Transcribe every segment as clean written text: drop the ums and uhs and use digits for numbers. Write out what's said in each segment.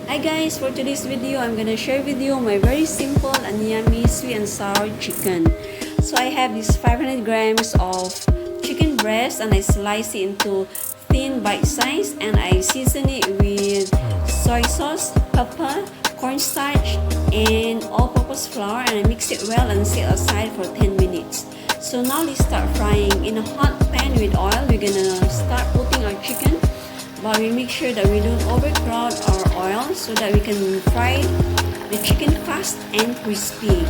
Hi guys, for today's video, I'm gonna share with you my very simple and yummy sweet and sour chicken. So I have these 500 grams of chicken breast and I slice it into thin bite size and I season it with soy sauce, pepper, cornstarch, and all-purpose flour, and I mix it well and set aside for 10 minutes. So now let's start frying. In a hot pan with oil, we're gonna start putting our chicken, but we make sure that we don't overcrowd our oil so that we can fry the chicken fast and crispy.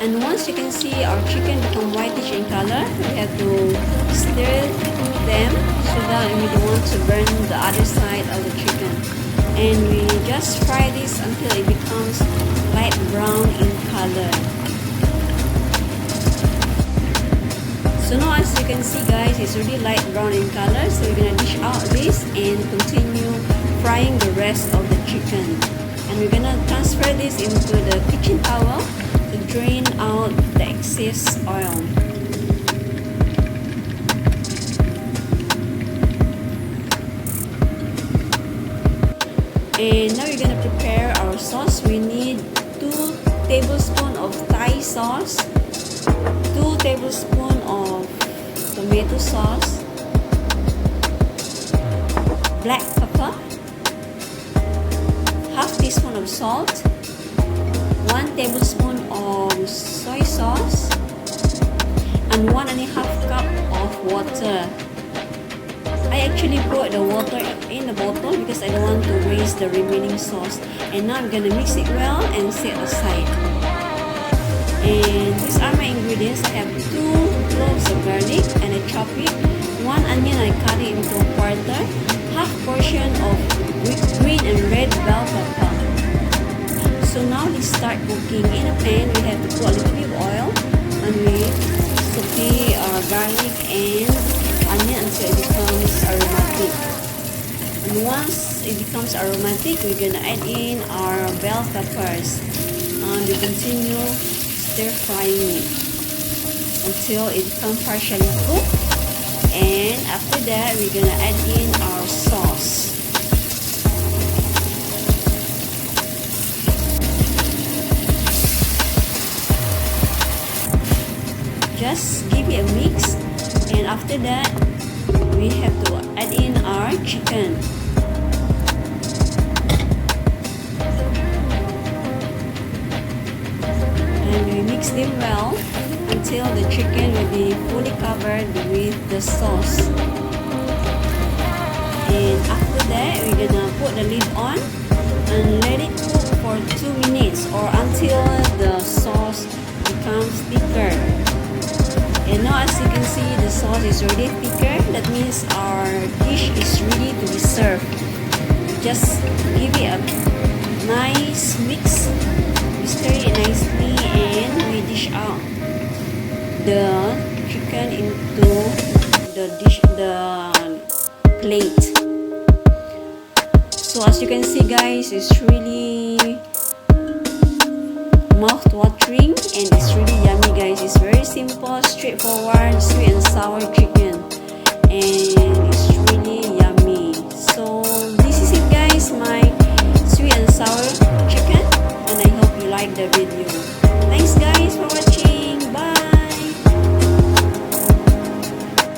And once you can see our chicken become whitish in color, we have to stir them so that we don't want to burn the other side of the chicken. And we just fry this until it becomes light brown in color. So now as you can see guys, it's really light brown in color, so we're gonna dish out this and continue frying the rest of the chicken. And we're gonna transfer this into the kitchen towel to drain out the excess oil. And now we're gonna prepare our sauce. We need 2 tablespoons of Thai sauce, 2 tablespoons of tomato sauce, black pepper, half teaspoon of salt, 1 tablespoon of soy sauce, and 1.5 cup of water. I actually put the water in the bottle because I don't want to waste the remaining sauce. And now I'm gonna mix it well and set aside. And these are my ingredients. I have 2 cloves of garlic and I chop it, 1 onion I cut it into a quarter, half portion of green and red bell pepper. So now let's start cooking. In a pan we have to put a little bit of oil and we saute our garlic and onion until it becomes aromatic. And once it becomes aromatic, we're gonna add in our bell peppers and we continue stir frying it until it becomes partially cooked. And after that, we're gonna add in our sauce. Just give it a mix, and after that we have to add in our chicken. And we mix them well until the chicken will be fully covered with the sauce. And after that we're gonna put the lid on and let it cook for 2 minutes or until the sauce becomes thicker. And now as you can see, the sauce is already thicker. That means our dish is ready to be served. Just give it a nice mix. We stir it nicely and we dish out the chicken into the plate. So as you can see guys, it's really mouth-watering and it's really yummy guys. It's very simple, straightforward, sweet and sour chicken, and it's really yummy. So this is it guys, my sweet and sour chicken, and I hope you like the video.